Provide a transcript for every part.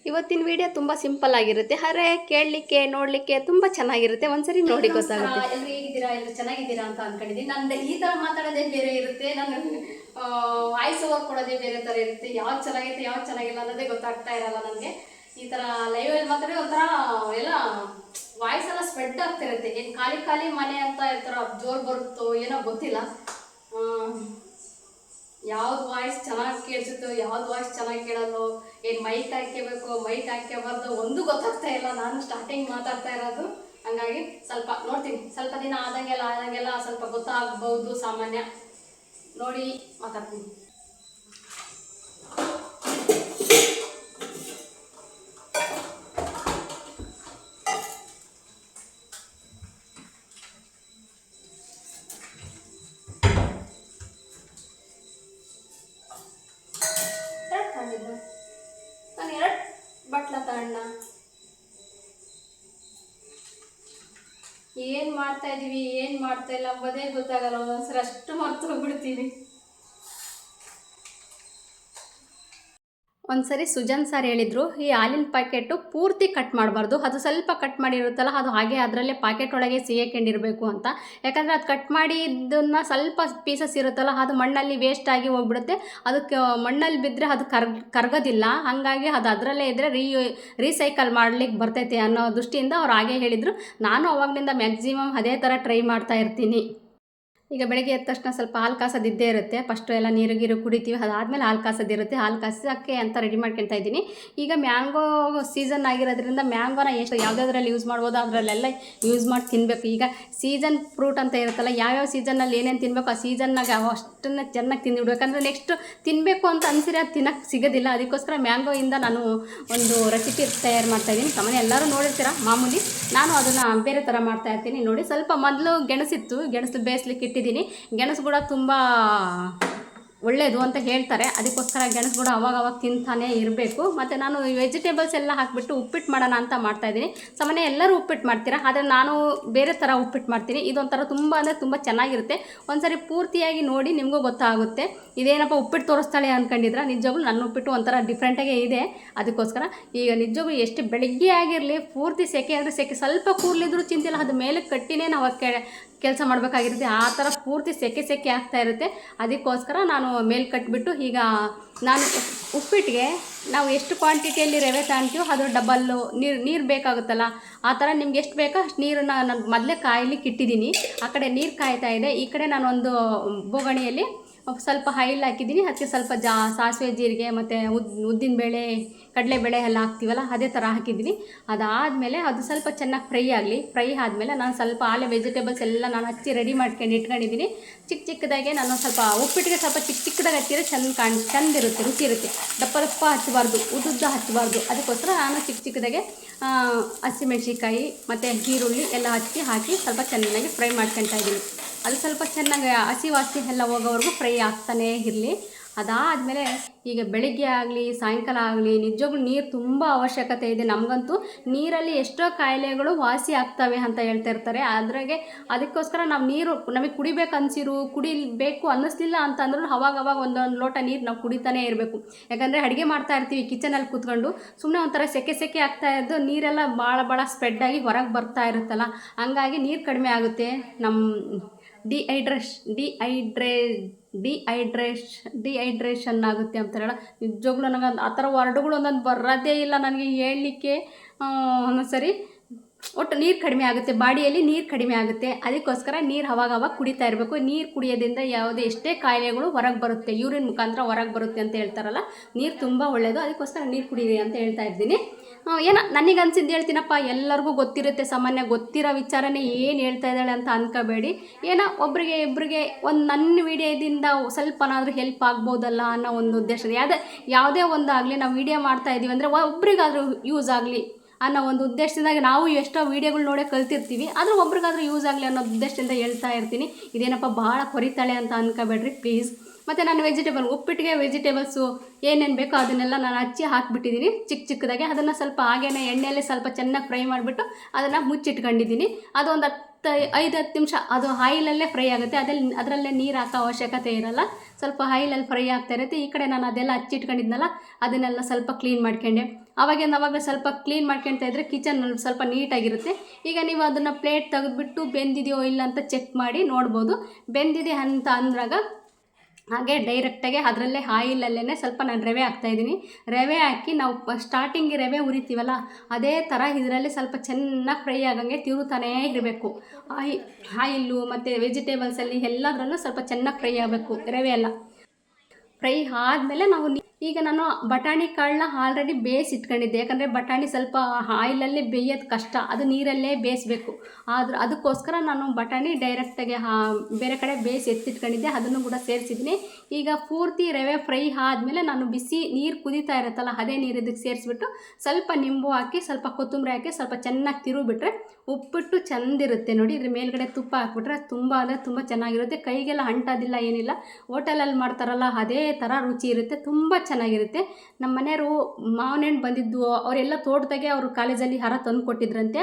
ಇವತ್ತಿನ ವಿಡಿಯೋ ತುಂಬ ಸಿಂಪಲ್ ಆಗಿರುತ್ತೆ, ಆದರೆ ಕೇಳಲಿಕ್ಕೆ ನೋಡಲಿಕ್ಕೆ ತುಂಬ ಚೆನ್ನಾಗಿರುತ್ತೆ. ಒಂದ್ಸರಿ ನೋಡಿ ಗೊತ್ತಾಗುತ್ತೆ. ಎಲ್ಲರೂ ಹೇಗಿದ್ದೀರಾ, ಎಲ್ಲರೂ ಚೆನ್ನಾಗಿದ್ದೀರಾ ಅಂತ ಅನ್ಕೊಂಡಿದ್ದೀನಿ. ನಂದು ಈ ಥರ ಮಾತಾಡೋದೇ ಬೇರೆ ಇರುತ್ತೆ, ನಾನು ವಾಯ್ಸ್ ಓವರ್ ಕೊಡೋದೇ ಬೇರೆ ಥರ ಇರುತ್ತೆ. ಯಾವ್ದು ಚೆನ್ನಾಗಿರುತ್ತೆ ಯಾವ್ದು ಚೆನ್ನಾಗಿಲ್ಲ ಅನ್ನೋದೇ ಗೊತ್ತಾಗ್ತಾ ಇರಲ್ಲ ನನಗೆ. ಈ ಥರ ಲೈವಲ್ಲಿ ಮಾತಾಡಿ ಒಂಥರ ಎಲ್ಲ ವಾಯ್ಸ್ ಎಲ್ಲ ಸ್ಪ್ರೆಡ್ ಆಗ್ತಿರುತ್ತೆ. ಏನು ಖಾಲಿ ಖಾಲಿ ಮನೆ ಅಂತ ಈ ಥರ ಜೋರು ಬರುತ್ತೋ ಏನೋ ಗೊತ್ತಿಲ್ಲ. ಯಾವ್ದು ವಾಯ್ಸ್ ಚೆನ್ನಾಗಿ ಕೇಳಿಸುತ್ತೋ ಯಾವ್ದು ವಾಯ್ಸ್ ಚೆನ್ನಾಗಿ ಕೇಳೋದು, ಏನು ಮೈಕ್ ಹಾಕ್ಕೋಬೇಕು ಮೈಕ್ ಹಾಕ್ಕೋಬಾರ್ದು ಒಂದು ಗೊತ್ತಾಗ್ತಾ ಇಲ್ಲ. ನಾನು ಸ್ಟಾರ್ಟಿಂಗ್ ಮಾತಾಡ್ತಾ ಇರೋದು, ಹಂಗಾಗಿ ಸ್ವಲ್ಪ ನೋಡ್ತೀನಿ. ಸ್ವಲ್ಪ ದಿನ ಆದಂಗೆಲ್ಲ ಸ್ವಲ್ಪ ಗೊತ್ತಾಗ್ಬೋದು, ಸಾಮಾನ್ಯ ನೋಡಿ ಮಾತಾಡ್ತೀನಿ. ನಾನು 2 ಬಟ್ಲ ತಗೊಂಡ. ಏನು ಮಾಡ್ತಾ ಇದೀವಿ ಏನು ಮಾಡ್ತಾ ಇಲ್ಲ ಅಂಬೋದೇ ಗೊತ್ತಾಗಲ್ಲ. ಒಂದೊಂದ್ಸರಿ ಅಷ್ಟು ಮರ್ತು ಹೋಗ್ಬಿಡ್ತೀನಿ. ಒಂದ್ಸರಿ ಸುಜನ್ ಸರ್ ಹೇಳಿದರು, ಈ ಹಾಲಿನ ಪ್ಯಾಕೆಟು ಪೂರ್ತಿ ಕಟ್ ಮಾಡಬಾರ್ದು, ಅದು ಸ್ವಲ್ಪ ಕಟ್ ಮಾಡಿರುತ್ತಲ್ಲ ಅದು ಹಾಗೆ ಅದರಲ್ಲೇ ಪ್ಯಾಕೆಟ್ ಒಳಗೆ ಸಿಗಕೊಂಡಿರಬೇಕು ಅಂತ. ಯಾಕಂದರೆ ಅದು ಕಟ್ ಮಾಡಿದ್ದನ್ನು ಸ್ವಲ್ಪ ಪೀಸಸ್ ಇರುತ್ತಲ್ಲ ಅದು ಮಣ್ಣಲ್ಲಿ ವೇಸ್ಟ್ ಆಗಿ ಹೋಗ್ಬಿಡುತ್ತೆ. ಅದಕ್ಕೆ ಮಣ್ಣಲ್ಲಿ ಬಿದ್ದರೆ ಅದು ಕರಗೋದಿಲ್ಲ. ಹಾಗಾಗಿ ಅದು ಅದರಲ್ಲೇ ಇದ್ದರೆ ರೀಸೈಕಲ್ ಮಾಡಲಿಕ್ಕೆ ಬರ್ತೈತೆ ಅನ್ನೋ ದೃಷ್ಟಿಯಿಂದ ಅವ್ರು ಹಾಗೆ ಹೇಳಿದರು. ನಾನು ಅವಾಗಲಿಂದ ಮ್ಯಾಕ್ಸಿಮಮ್ ಅದೇ ಥರ ಟ್ರೈ ಮಾಡ್ತಾ ಇರ್ತೀನಿ. ಈಗ ಬೆಳಗ್ಗೆ ಎದ್ದ ತಕ್ಷಣ ಸ್ವಲ್ಪ ಹಾಲು ಕಾಸೋದಿದ್ದೇ ಇರುತ್ತೆ. ಫಸ್ಟು ಎಲ್ಲ ನೀರು ಕುಡಿತೀವಿ, ಅದಾದಮೇಲೆ ಹಾಲು ಕಾಸೋದಿರುತ್ತೆ. ಹಾಲು ಕಾಸೋಕ್ಕೆ ಅಂತ ರೆಡಿ ಮಾಡ್ಕೊತಾ ಇದ್ದೀನಿ. ಈಗ ಮ್ಯಾಂಗೋ ಸೀಸನ್ ಆಗಿರೋದ್ರಿಂದ ಮ್ಯಾಂಗೋನ ಎಷ್ಟು ಯಾವುದಾದ್ರಲ್ಲಿ ಯೂಸ್ ಮಾಡ್ಬೋದು ಅದರಲ್ಲೆಲ್ಲ ಯೂಸ್ ಮಾಡಿ ತಿನ್ನಬೇಕು. ಈಗ ಸೀಸನ್ ಫ್ರೂಟ್ ಅಂತ ಇರುತ್ತಲ್ಲ, ಯಾವ್ಯಾವ ಸೀಸನ್ನಲ್ಲಿ ಏನೇನು ತಿನ್ನಬೇಕು ಆ ಸೀಸನ್ನಾಗ ಅಷ್ಟನ್ನು ಚೆನ್ನಾಗಿ ತಿಂದಿಡ್ಬೇಕು. ಯಾಕಂದರೆ ನೆಕ್ಸ್ಟ್ ತಿನ್ನಬೇಕು ಅಂತ ಅನಿಸಿದ್ರೆ ಅದು ತಿನ್ನೋಕ್ಕೆ ಸಿಗೋದಿಲ್ಲ. ಅದಕ್ಕೋಸ್ಕರ ಮ್ಯಾಂಗೋಯಿಂದ ನಾನು ಒಂದು ರೆಸಿಪಿ ತಯಾರು ಮಾಡ್ತಾಯಿದ್ದೀನಿ. ಸಾಮಾನ್ಯ ಎಲ್ಲರೂ ನೋಡಿರ್ತೀರ ಮಾಮೂಲಿ, ನಾನು ಅದನ್ನು ಬೇರೆ ಥರ ಮಾಡ್ತಾಯಿರ್ತೀನಿ. ನೋಡಿ, ಸ್ವಲ್ಪ ಮೊದಲು ಗೆಣಸಿತ್ತು, ಗೆಣಸು ಬೇಯಿಸ್ಲಿಕ್ಕೆ ಇಟ್ಟಿದ್ದೀನಿ. ಗೆಣಸು ಕೂಡ ತುಂಬ ಒಳ್ಳೆಯದು ಅಂತ ಹೇಳ್ತಾರೆ. ಅದಕ್ಕೋಸ್ಕರ ಗೆಣಸು ಕೂಡ ಅವಾಗ ತಿಂತಾನೆ ಇರಬೇಕು. ಮತ್ತು ನಾನು ವೆಜಿಟೇಬಲ್ಸ್ ಎಲ್ಲ ಹಾಕಿಬಿಟ್ಟು ಉಪ್ಪಿಟ್ಟು ಮಾಡೋಣ ಅಂತ ಮಾಡ್ತಾಯಿದ್ದೀನಿ. ಸಾಮಾನ್ಯ ಎಲ್ಲರೂ ಉಪ್ಪಿಟ್ಟು ಮಾಡ್ತೀರಾ, ಆದರೆ ನಾನು ಬೇರೆ ಥರ ಉಪ್ಪಿಟ್ಟು ಮಾಡ್ತೀನಿ. ಇದೊಂಥರ ತುಂಬ ಅಂದರೆ ತುಂಬ ಚೆನ್ನಾಗಿರುತ್ತೆ. ಒಂದ್ಸರಿ ಪೂರ್ತಿಯಾಗಿ ನೋಡಿ, ನಿಮಗೂ ಗೊತ್ತಾಗುತ್ತೆ. ಇದೇನಪ್ಪ ಉಪ್ಪಿಟ್ಟು ತೋರಿಸ್ತಾಳೆ ಅಂದ್ಕೊಂಡಿದ್ರೆ, ನಿಜವಾಗ್ಲೂ ನನ್ನ ಉಪ್ಪಿಟ್ಟು ಒಂಥರ ಡಿಫ್ರೆಂಟಾಗೇ ಇದೆ. ಅದಕ್ಕೋಸ್ಕರ ಈಗ ನಿಜವಾಗ್ಲೂ ಎಷ್ಟು ಬೆಳಗ್ಗೆ ಆಗಿರಲಿ ಪೂರ್ತಿ ಸೆಕೆ ಅಂದರೆ ಸೆಕೆ ಸ್ವಲ್ಪ ಕೂರ್ಲಿದ್ರೂ ಚಿಂತಿಲ್ಲ, ಅದು ಮೇಲೆ ಕಟ್ಟಿನೇ ನಾವು ಕೆಲಸ ಮಾಡಬೇಕಾಗಿರುತ್ತೆ. ಆ ಥರ ಪೂರ್ತಿ ಸೆಕೆ ಆಗ್ತಾ ಇರುತ್ತೆ. ಅದಕ್ಕೋಸ್ಕರ ನಾನು ಮೇಲೆ ಕಟ್ಟಿಬಿಟ್ಟು ಈಗ ನಾನು ಉಪ್ಪಿಟ್ಟಿಗೆ ನಾವು ಎಷ್ಟು ಕ್ವಾಂಟಿಟಿಯಲ್ಲಿ ರವೆ ತಗೊಳ್ತೀವೋ ಅದು ಡಬಲ್ಲು ನೀರು ಬೇಕಾಗುತ್ತಲ್ಲ, ಆ ಥರ ನಿಮ್ಗೆ ಎಷ್ಟು ಬೇಕೋ ಅಷ್ಟು ನೀರನ್ನು ನಾನು ಮೊದಲೇ ಕಾಯಲಿಕ್ಕೆ ಇಟ್ಟಿದ್ದೀನಿ. ಆ ಕಡೆ ನೀರು ಕಾಯ್ತಾ ಇದೆ, ಈ ಕಡೆ ನಾನೊಂದು ಬೋಗಣಿಯಲ್ಲಿ ಸ್ವಲ್ಪ ಆಯಿಲ್ ಹಾಕಿದ್ದೀನಿ. ಅದಕ್ಕೆ ಸ್ವಲ್ಪ ಸಾಸಿವೆ ಜೀರಿಗೆ ಮತ್ತು ಉದ್ದಿನಬೇಳೆ ಕಡಲೆಬೇಳೆ ಎಲ್ಲ ಹಾಕ್ತೀವಲ್ಲ ಅದೇ ಥರ ಹಾಕಿದ್ದೀನಿ. ಅದಾದಮೇಲೆ ಅದು ಸ್ವಲ್ಪ ಚೆನ್ನಾಗಿ ಫ್ರೈ ಆದಮೇಲೆ ನಾನು ಸ್ವಲ್ಪ ಆಲೆ ವೆಜಿಟೇಬಲ್ಸ್ ಎಲ್ಲ ನಾನು ಹಚ್ಚಿ ರೆಡಿ ಮಾಡ್ಕೊಂಡು ಇಟ್ಕೊಂಡಿದ್ದೀನಿ. ಚಿಕ್ಕದಾಗೆ ನಾನು ಸ್ವಲ್ಪ ಉಪ್ಪಿಟ್ಟಿಗೆ ಸ್ವಲ್ಪ ಚಿಕ್ಕದಾಗಿ ಹಚ್ಚಿದ್ರೆ ಚೆಂದಿರುತ್ತೆ, ರುಚಿ ಇರುತ್ತೆ. ದಪ್ಪ ಹಚ್ಚಬಾರ್ದು, ಉದ್ದುದ್ದ ಹಚ್ಚಬಾರ್ದು. ಅದಕ್ಕೋಸ್ಕರ ನಾನು ಚಿಕ್ಕದಾಗೆ ಹಸಿಮೆಣ್ಸಿಕಾಯಿ ಮತ್ತು ಈರುಳ್ಳಿ ಎಲ್ಲ ಹಾಕಿ ಸ್ವಲ್ಪ ಚೆನ್ನಾಗಿ ಫ್ರೈ ಮಾಡ್ಕೊತಾ ಇದ್ದೀನಿ. ಅದು ಸ್ವಲ್ಪ ಚೆನ್ನಾಗಿ ಹಸಿ ವಾಸನೆ ಎಲ್ಲ ಹೋಗೋವರೆಗೂ ಫ್ರೈ ಆಗ್ತಾನೇ ಇರಲಿ. ಅದಾದಮೇಲೆ ಈಗ ಬೆಳಿಗ್ಗೆ ಆಗಲಿ ಸಾಯಂಕಾಲ ಆಗಲಿ ನಿಜವಾಗ್ಲೂ ನೀರು ತುಂಬ ಅವಶ್ಯಕತೆ ಇದೆ. ನಮಗಂತೂ ನೀರಲ್ಲಿ ಎಷ್ಟೋ ಕಾಯಿಲೆಗಳು ವಾಸಿ ಆಗ್ತವೆ ಅಂತ ಹೇಳ್ತಾ ಇರ್ತಾರೆ. ಅದಕ್ಕೋಸ್ಕರ ನಾವು ನೀರು ನಮಗೆ ಕುಡಿಬೇಕು ಅನ್ನಿಸ್ಲಿಲ್ಲ ಅಂತಂದ್ರೂ ಅವಾಗ ಒಂದೊಂದು ಲೋಟ ನೀರು ನಾವು ಕುಡಿತಾನೇ ಇರಬೇಕು. ಯಾಕಂದರೆ ಅಡುಗೆ ಮಾಡ್ತಾ ಇರ್ತೀವಿ ಕಿಚನಲ್ಲಿ ಕೂತ್ಕೊಂಡು, ಸುಮ್ಮನೆ ಒಂಥರ ಸೆಕೆ ಆಗ್ತಾ ಇದ್ದು ನೀರೆಲ್ಲ ಭಾಳ ಸ್ಪ್ರೆಡ್ಡಾಗಿ ಹೊರಗೆ ಬರ್ತಾ ಇರುತ್ತಲ್ಲ, ಹಂಗಾಗಿ ನೀರು ಕಡಿಮೆ ಆಗುತ್ತೆ. ನಮ್ಮ ಡಿಹೈಡ್ರೇಷನ್ ಆಗುತ್ತೆ ಅಂತ ಹೇಳ. ನಿಜವಾಗ್ಲೂ ನನಗೆ ಆ ಥರ ವರ್ಡ್ಗಳು ಒಂದೊಂದು ಬರೋದೇ ಇಲ್ಲ ನನಗೆ ಹೇಳಲಿಕ್ಕೆ. ಒಂದೊಂದ್ಸರಿ ಒಟ್ಟು ನೀರು ಕಡಿಮೆ ಆಗುತ್ತೆ, ಬಾಡಿಯಲ್ಲಿ ನೀರು ಕಡಿಮೆ ಆಗುತ್ತೆ. ಅದಕ್ಕೋಸ್ಕರ ನೀರು ಅವಾಗ ಕುಡಿತಾ ಇರಬೇಕು. ನೀರು ಕುಡಿಯೋದ್ರಿಂದ ಯಾವುದೇ ಎಷ್ಟೇ ಕಾಯಿಲೆಗಳು ಹೊರಗೆ ಬರುತ್ತೆ, ಯೂರಿನ್ ಮುಖಾಂತರ ಹೊರಗೆ ಬರುತ್ತೆ ಅಂತ ಹೇಳ್ತಾರಲ್ಲ, ನೀರು ತುಂಬ ಒಳ್ಳೆಯದು. ಅದಕ್ಕೋಸ್ಕರ ನೀರು ಕುಡಿಯಿರಿ ಅಂತ ಹೇಳ್ತಾ ಇದ್ದೀನಿ. ಏನೋ ನನಗೆ ಅನಿಸಿದ್ದು ಹೇಳ್ತೀನಪ್ಪ, ಎಲ್ಲರಿಗೂ ಗೊತ್ತಿರುತ್ತೆ, ಸಾಮಾನ್ಯ ಗೊತ್ತಿರೋ ವಿಚಾರನೇ ಏನು ಹೇಳ್ತಾ ಇದ್ದಾಳೆ ಅಂತ ಅಂದ್ಕೋಬೇಡಿ. ಏನೋ ಇಬ್ಬರಿಗೆ ಒಂದು ನನ್ನ ವಿಡಿಯೋದಿಂದ ಸ್ವಲ್ಪನಾದರೂ ಹೆಲ್ಪ್ ಆಗ್ಬೋದಲ್ಲ ಅನ್ನೋ ಒಂದು ಉದ್ದೇಶ. ಯಾವುದೇ ಒಂದಾಗಲಿ ನಾವು ವಿಡಿಯೋ ಮಾಡ್ತಾ ಇದ್ದೀವಿ ಅಂದರೆ ಒಬ್ರಿಗಾದರೂ ಯೂಸ್ ಆಗಲಿ ಅನ್ನೋ ಒಂದು ಉದ್ದೇಶದಿಂದ ನಾವು ಎಷ್ಟೋ ವೀಡಿಯೋಗಳು ನೋಡೇ ಕಲ್ತಿರ್ತೀವಿ, ಆದರೆ ಒಬ್ರಿಗಾದರೂ ಯೂಸ್ ಆಗಲಿ ಅನ್ನೋ ಉದ್ದೇಶದಿಂದ ಹೇಳ್ತಾ ಇರ್ತೀನಿ. ಇದೇನಪ್ಪ ಭಾಳ ಕೊರಿತಾಳೆ ಅಂತ ಅಂದ್ಕೋಬೇಡ್ರಿ ಪ್ಲೀಸ್. ಮತ್ತು ನಾನು ಉಪ್ಪಿಟ್ಟಿಗೆ ವೆಜಿಟೇಬಲ್ಸು ಏನೇನು ಬೇಕೋ ಅದನ್ನೆಲ್ಲ ನಾನು ಹಚ್ಚಿ ಹಾಕಿಬಿಟ್ಟಿದ್ದೀನಿ ಚಿಕ್ಕದಾಗೆ. ಅದನ್ನು ಸ್ವಲ್ಪ ಹಾಗೇ ಎಣ್ಣೆಯಲ್ಲಿ ಸ್ವಲ್ಪ ಚೆನ್ನಾಗಿ ಫ್ರೈ ಮಾಡಿಬಿಟ್ಟು ಅದನ್ನು ಮುಚ್ಚಿಟ್ಕೊಂಡಿದ್ದೀನಿ. ಅದೊಂದು 5-10 ನಿಮಿಷ ಅದು ಆಯಿಲಲ್ಲೇ ಫ್ರೈ ಆಗುತ್ತೆ. ಅದರಲ್ಲೇ ನೀರು ಹಾಕೋ ಅವಶ್ಯಕತೆ ಇರಲ್ಲ. ಸ್ವಲ್ಪ ಆಯಿಲಲ್ಲಿ ಫ್ರೈ ಆಗ್ತಾ ಇರುತ್ತೆ. ಈ ಕಡೆ ನಾನು ಅದೆಲ್ಲ ಹಚ್ಚಿಟ್ಕೊಂಡಿದ್ನಲ್ಲ ಅದನ್ನೆಲ್ಲ ಸ್ವಲ್ಪ ಕ್ಲೀನ್ ಮಾಡ್ಕೊಂಡೆ. ಅವಾಗ ಸ್ವಲ್ಪ ಕ್ಲೀನ್ ಮಾಡ್ಕೊಳ್ತಾ ಇದ್ದರೆ ಕಿಚನಲ್ಲಿ ಸ್ವಲ್ಪ ನೀಟಾಗಿರುತ್ತೆ. ಈಗ ನೀವು ಅದನ್ನು ಪ್ಲೇಟ್ ತೆಗೆದುಬಿಟ್ಟು ಬೆಂದಿದೆಯೋ ಇಲ್ಲ ಅಂತ ಚೆಕ್ ಮಾಡಿ ನೋಡ್ಬೋದು. ಬೆಂದಿದೆ ಅಂತ ಅಂದಾಗ ಹಾಗೆ ಡೈರೆಕ್ಟಾಗಿ ಅದರಲ್ಲೇ ಆಯಿಲಲ್ಲೇ ಸ್ವಲ್ಪ ನಾನು ರವೆ ಹಾಕ್ತಾಯಿದ್ದೀನಿ. ರವೆ ಹಾಕಿ ನಾವು ಸ್ಟಾರ್ಟಿಂಗಿಗೆ ರವೆ ಹುರಿತೀವಲ್ಲ ಅದೇ ಥರ ಇದರಲ್ಲಿ ಸ್ವಲ್ಪ ಚೆನ್ನಾಗಿ ಫ್ರೈ ಆಗಂಗೆ ತಿರುತಾನೇ ಇರಬೇಕು. ಆಯಿಲು ಮತ್ತು ವೆಜಿಟೇಬಲ್ಸಲ್ಲಿ ಎಲ್ಲದರಲ್ಲೂ ಸ್ವಲ್ಪ ಚೆನ್ನಾಗಿ ಫ್ರೈ ಆಗಬೇಕು ರವೆ ಎಲ್ಲ. ಫ್ರೈ ಆದಮೇಲೆ ಈಗ ನಾನು ಬಟಾಣಿ ಕಾಳನ್ನ ಆಲ್ರೆಡಿ ಬೇಯಿಸಿಟ್ಕೊಂಡಿದ್ದೆ. ಯಾಕಂದರೆ ಬಟಾಣಿ ಸ್ವಲ್ಪ ಆಯಿಲಲ್ಲಿ ಬೇಯೋದು ಕಷ್ಟ, ಅದು ನೀರಲ್ಲೇ ಬೇಯಿಸಬೇಕು. ಆದ್ರೆ ಅದಕ್ಕೋಸ್ಕರ ನಾನು ಬಟಾಣಿ ಡೈರೆಕ್ಟಾಗಿ ಬೇರೆ ಕಡೆ ಬೇಯಿಸಿ ಎತ್ತಿಟ್ಕೊಂಡಿದ್ದೆ, ಅದನ್ನು ಕೂಡ ಸೇರಿಸಿದ್ದೀನಿ. ಈಗ ಪೂರ್ತಿ ರವೆ ಫ್ರೈ ಆದಮೇಲೆ ನಾನು ಬಿಸಿ ನೀರು ಕುದೀತಾ ಇರುತ್ತಲ್ಲ ಅದೇ ನೀರು ಇದಕ್ಕೆ ಸೇರಿಸ್ಬಿಟ್ಟು ಸ್ವಲ್ಪ ನಿಂಬು ಹಾಕಿ ಸ್ವಲ್ಪ ಕೊತ್ತಂಬರಿ ಹಾಕಿ ಸ್ವಲ್ಪ ಚೆನ್ನಾಗಿ ತಿರುಗಿಬಿಟ್ರೆ ಉಪ್ಪಿಟ್ಟು ಚೆಂದಿರುತ್ತೆ ನೋಡಿ. ಇದ್ರ ಮೇಲ್ಗಡೆ ತುಪ್ಪ ಹಾಕ್ಬಿಟ್ರೆ ತುಂಬ ಅಂದರೆ ತುಂಬ ಚೆನ್ನಾಗಿರುತ್ತೆ. ಕೈಗೆಲ್ಲ ಅಂಟೋದಿಲ್ಲ, ಏನಿಲ್ಲ. ಹೋಟೆಲಲ್ಲಿ ಮಾಡ್ತಾರಲ್ಲ ಅದೇ ಥರ ರುಚಿ ಇರುತ್ತೆ, ತುಂಬ ಚೆನ್ನಾಗಿರುತ್ತೆ. ನಮ್ಮ ಮನೆಯವರು ಮಾವಿನ ಹಣ್ಣು ಬಂದಿದ್ದು ಅವರೆಲ್ಲ ತೋಟದಾಗೆ ಅವರು ಕಾಲೇಜಲ್ಲಿ ಹಾರ ತಂದು ಕೊಟ್ಟಿದ್ರಂತೆ.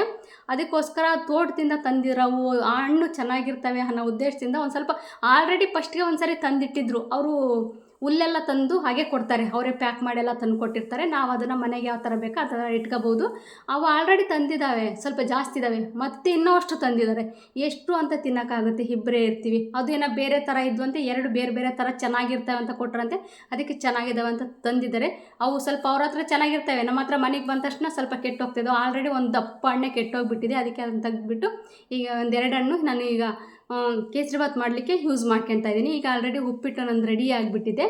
ಅದಕ್ಕೋಸ್ಕರ ತೋಟದಿಂದ ತಂದಿರೋವು ಆ ಹಣ್ಣು ಚೆನ್ನಾಗಿರ್ತವೆ ಅನ್ನೋ ಉದ್ದೇಶದಿಂದ ಒಂದು ಸ್ವಲ್ಪ ಆಲ್ರೆಡಿ ಫಸ್ಟ್ಗೆ ಒಂದು ಸರಿ ತಂದಿಟ್ಟಿದ್ರು. ಅವರು ಹುಲ್ಲೆಲ್ಲ ತಂದು ಹಾಗೆ ಕೊಡ್ತಾರೆ, ಅವರೇ ಪ್ಯಾಕ್ ಮಾಡೆಲ್ಲ ತಂದು ಕೊಟ್ಟಿರ್ತಾರೆ. ನಾವು ಅದನ್ನು ಮನೆಗೆ ಯಾವ ಥರ ಬೇಕೋ ಆ ಥರ ಇಟ್ಕೋಬೋದು. ಅವು ಆಲ್ರೆಡಿ ತಂದಿದ್ದಾವೆ, ಸ್ವಲ್ಪ ಜಾಸ್ತಿ ಇದ್ದಾವೆ, ಮತ್ತು ಇನ್ನೂ ಅಷ್ಟು ತಂದಿದ್ದಾರೆ. ಎಷ್ಟು ಅಂತ ತಿನ್ನೋಕ್ಕಾಗುತ್ತೆ, ಇಬ್ಬರೇ ಇರ್ತೀವಿ. ಅದು ಏನೋ ಬೇರೆ ಥರ ಇದ್ವು ಅಂತ 2 ಬೇರೆ ಬೇರೆ ಥರ ಚೆನ್ನಾಗಿರ್ತವೆ ಅಂತ ಕೊಟ್ಟರಂತೆ, ಅದಕ್ಕೆ ಚೆನ್ನಾಗಿದ್ದಾವೆ ಅಂತ ತಂದಿದ್ದಾರೆ. ಅವು ಸ್ವಲ್ಪ ಅವ್ರ ಹತ್ರ ಚೆನ್ನಾಗಿರ್ತವೆ, ನಮ್ಮ ಹತ್ರ ಮನೆಗೆ ಬಂದ ತಕ್ಷಣ ಸ್ವಲ್ಪ ಕೆಟ್ಟೋಗ್ತಿದ್ದವು. ಆಲ್ರೆಡಿ ಒಂದು ದಪ್ಪ ಹಣ್ಣೆ ಕೆಟ್ಟೋಗ್ಬಿಟ್ಟಿದೆ, ಅದಕ್ಕೆ ಅದನ್ನು ತೆಗೆದುಬಿಟ್ಟು ಈಗ 2 ಹಣ್ಣು ನಾನು ಈಗ ಕೇಸರಿಬಾತ್ ಮಾಡಲಿಕ್ಕೆ ಯೂಸ್ ಮಾಡ್ಕೊತಾ ಇದ್ದೀನಿ. ಈಗ ಆಲ್ರೆಡಿ ಉಪ್ಪಿಟ್ಟು ನಂದು ರೆಡಿ ಆಗಿಬಿಟ್ಟಿದೆ.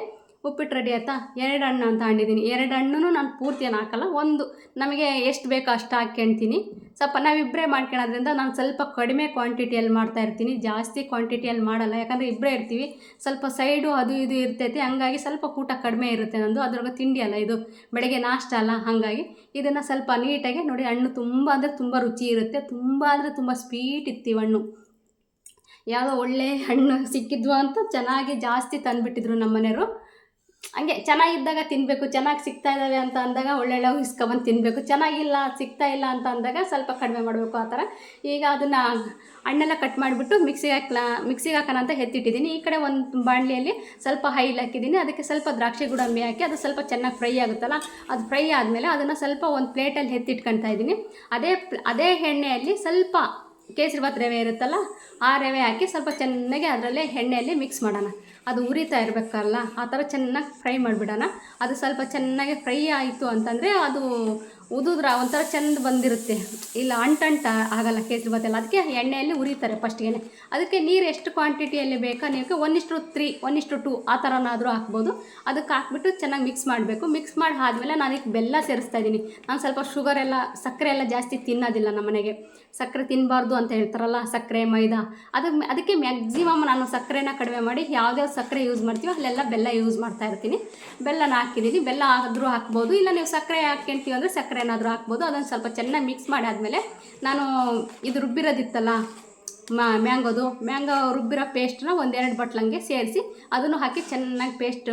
ಉಪ್ಪಿಟ್ಟು ರೆಡಿ ಆಯ್ತಾ? 2 ಹಣ್ಣು ಅಂತ ಹಣ್ಣಿದ್ದೀನಿ. 2 ಹಣ್ಣು ನಾನು ಪೂರ್ತಿಯನ್ನು ಹಾಕಲ್ಲ, ಒಂದು ನಮಗೆ ಎಷ್ಟು ಬೇಕೋ ಅಷ್ಟು ಹಾಕ್ಕೊಳ್ತೀನಿ. ಸ್ವಲ್ಪ ನಾವಿಬ್ಬರೇ ಮಾಡ್ಕೊಳೋದ್ರಿಂದ ನಾನು ಸ್ವಲ್ಪ ಕಡಿಮೆ ಕ್ವಾಂಟಿಟಿಯಲ್ಲಿ ಮಾಡ್ತಾಯಿರ್ತೀನಿ, ಜಾಸ್ತಿ ಕ್ವಾಂಟಿಟಿಯಲ್ಲಿ ಮಾಡಲ್ಲ. ಯಾಕಂದರೆ ಇಬ್ಬರೇ ಇರ್ತೀವಿ, ಸ್ವಲ್ಪ ಸೈಡು ಅದು ಇದು ಇರ್ತೈತೆ, ಹಂಗಾಗಿ ಸ್ವಲ್ಪ ಊಟ ಕಡಿಮೆ ಇರುತ್ತೆ ನಂದು. ಅದ್ರಾಗ ತಿಂಡಿ ಅಲ್ಲ ಇದು, ಬೆಳಗ್ಗೆ ನಾಷ್ಟ ಅಲ್ಲ, ಹಾಗಾಗಿ ಇದನ್ನು ಸ್ವಲ್ಪ ನೀಟಾಗಿ ನೋಡಿ. ಹಣ್ಣು ತುಂಬ ಅಂದರೆ ತುಂಬ ರುಚಿ ಇರುತ್ತೆ, ತುಂಬ ಅಂದರೆ ತುಂಬ ಸ್ವೀಟ್ ಇರ್ತೀವಿ ಹಣ್ಣು. ಯಾವುದೋ ಒಳ್ಳೆ ಹಣ್ಣು ಸಿಕ್ಕಿದ್ವು ಅಂತ ಚೆನ್ನಾಗಿ ಜಾಸ್ತಿ ತಂದುಬಿಟ್ಟಿದ್ರು ನಮ್ಮ ಮನೆಯವರು. ಹಂಗೆ ಚೆನ್ನಾಗಿದ್ದಾಗ ತಿನ್ನಬೇಕು, ಚೆನ್ನಾಗಿ ಸಿಗ್ತಾ ಇದ್ದಾವೆ ಅಂತ ಅಂದಾಗ ಒಳ್ಳೊಳ್ಳೆ ಇಸ್ಕೊಬಂದು ತಿನ್ನಬೇಕು. ಚೆನ್ನಾಗಿಲ್ಲ, ಸಿಗ್ತಾ ಇಲ್ಲ ಅಂತ ಅಂದಾಗ ಸ್ವಲ್ಪ ಕಡಿಮೆ ಮಾಡಬೇಕು, ಆ ಥರ. ಈಗ ಅದನ್ನು ಹಣ್ಣೆಲ್ಲ ಕಟ್ ಮಾಡಿಬಿಟ್ಟು ಮಿಕ್ಸಿಗೆ ಹಾಕೋಣ ಅಂತ ಎತ್ತಿಟ್ಟಿದ್ದೀನಿ. ಈ ಕಡೆ ಒಂದು ಬಾಣಲಿಯಲ್ಲಿ ಸ್ವಲ್ಪ ಆಯಿಲ್ ಹಾಕಿದ್ದೀನಿ, ಅದಕ್ಕೆ ಸ್ವಲ್ಪ ದ್ರಾಕ್ಷಿ ಗೋಡಂಬಿ ಹಾಕಿ ಅದು ಸ್ವಲ್ಪ ಚೆನ್ನಾಗಿ ಫ್ರೈ ಆಗುತ್ತಲ್ಲ, ಅದು ಫ್ರೈ ಆದಮೇಲೆ ಅದನ್ನು ಸ್ವಲ್ಪ ಒಂದು ಪ್ಲೇಟಲ್ಲಿ ಎತ್ತಿಟ್ಕೊಳ್ತಾ ಇದ್ದೀನಿ. ಅದೇ ಎಣ್ಣೆಯಲ್ಲಿ ಸ್ವಲ್ಪ ಕೇಸರಿಬಾತ್ ರವೆ ಇರುತ್ತಲ್ಲ ಆ ರವೆ ಹಾಕಿ ಸ್ವಲ್ಪ ಚೆನ್ನಾಗಿ ಅದರಲ್ಲೇ ಎಣ್ಣೆಯಲ್ಲಿ ಮಿಕ್ಸ್ ಮಾಡೋಣ. ಅದು ಉರಿತಾ ಇರಬೇಕಲ್ಲ, ಆ ಥರ ಚೆನ್ನಾಗಿ ಫ್ರೈ ಮಾಡಿಬಿಡೋಣ. ಅದು ಸ್ವಲ್ಪ ಚೆನ್ನಾಗಿ ಫ್ರೈ ಆಯಿತು ಅಂತಂದರೆ ಅದು ಉದುದ್ರ ಒಂಥರ ಚೆಂದ ಬಂದಿರುತ್ತೆ, ಇಲ್ಲ ಅಂಟಂಟ ಆಗಲ್ಲ ಕೇಸರಿಬಾತ್ ಎಲ್ಲ. ಅದಕ್ಕೆ ಎಣ್ಣೆಯಲ್ಲಿ ಉರಿತಾರೆ ಫಸ್ಟ್ಗೆ. ಅದಕ್ಕೆ ನೀರು ಎಷ್ಟು ಕ್ವಾಂಟಿಟಿಯಲ್ಲಿ ಬೇಕಾ ನೀವು 1:3, 1:2 ಆ ಥರನಾದರೂ ಹಾಕ್ಬೋದು. ಅದಕ್ಕೆ ಹಾಕ್ಬಿಟ್ಟು ಚೆನ್ನಾಗಿ ಮಿಕ್ಸ್ ಮಾಡಬೇಕು. ಮಿಕ್ಸ್ ಮಾಡಿ ಆದಮೇಲೆ ನಾನು ಇದಕ್ಕೆ ಬೆಲ್ಲ ಸೇರಿಸ್ತಾ ಇದ್ದೀನಿ. ನಾನು ಸ್ವಲ್ಪ ಸಕ್ಕರೆ ಎಲ್ಲ ಜಾಸ್ತಿ ತಿನ್ನೋದಿಲ್ಲ, ನಮ್ಮ ಮನೆಗೆ ಸಕ್ಕರೆ ತಿನ್ನಬಾರ್ದು ಅಂತ ಹೇಳ್ತಾರಲ್ಲ, ಸಕ್ಕರೆ ಮೈದಾ, ಅದಕ್ಕೆ ಮ್ಯಾಕ್ಸಿಮಮ್ ನಾನು ಸಕ್ಕರೆನ ಕಡಿಮೆ ಮಾಡಿ ಯಾವುದೇ ಸಕ್ಕರೆ ಯೂಸ್ ಮಾಡ್ತೀವಿ ಅಲ್ಲೆಲ್ಲ ಬೆಲ್ಲ ಯೂಸ್ ಮಾಡ್ತಾ ಇರ್ತೀನಿ. ಬೆಲ್ಲನ ಹಾಕಿದ್ದೀನಿ. ಬೆಲ್ಲ ಆದರೂ ಹಾಕ್ಬೋದು, ಇಲ್ಲ ನೀವು ಸಕ್ಕರೆ ಹಾಕ್ಕೊಂತೀವಿ ಅಂದರೆ ಸಕ್ಕರೆ ಏನಾದರೂ ಹಾಕ್ಬೋದು. ಅದನ್ನು ಸ್ವಲ್ಪ ಚೆನ್ನಾಗಿ ಮಿಕ್ಸ್ ಮಾಡಿ ಆದಮೇಲೆ ನಾನು ಇದು ರುಬ್ಬಿರೋದಿತ್ತಲ್ಲ ಮ್ಯಾಂಗೋ ರುಬ್ಬಿರೋ ಪೇಸ್ಟನ್ನ 1-2 ಬಟ್ಲಂಗೆ ಸೇರಿಸಿ ಅದನ್ನು ಹಾಕಿ ಚೆನ್ನಾಗಿ ಪೇಸ್ಟ್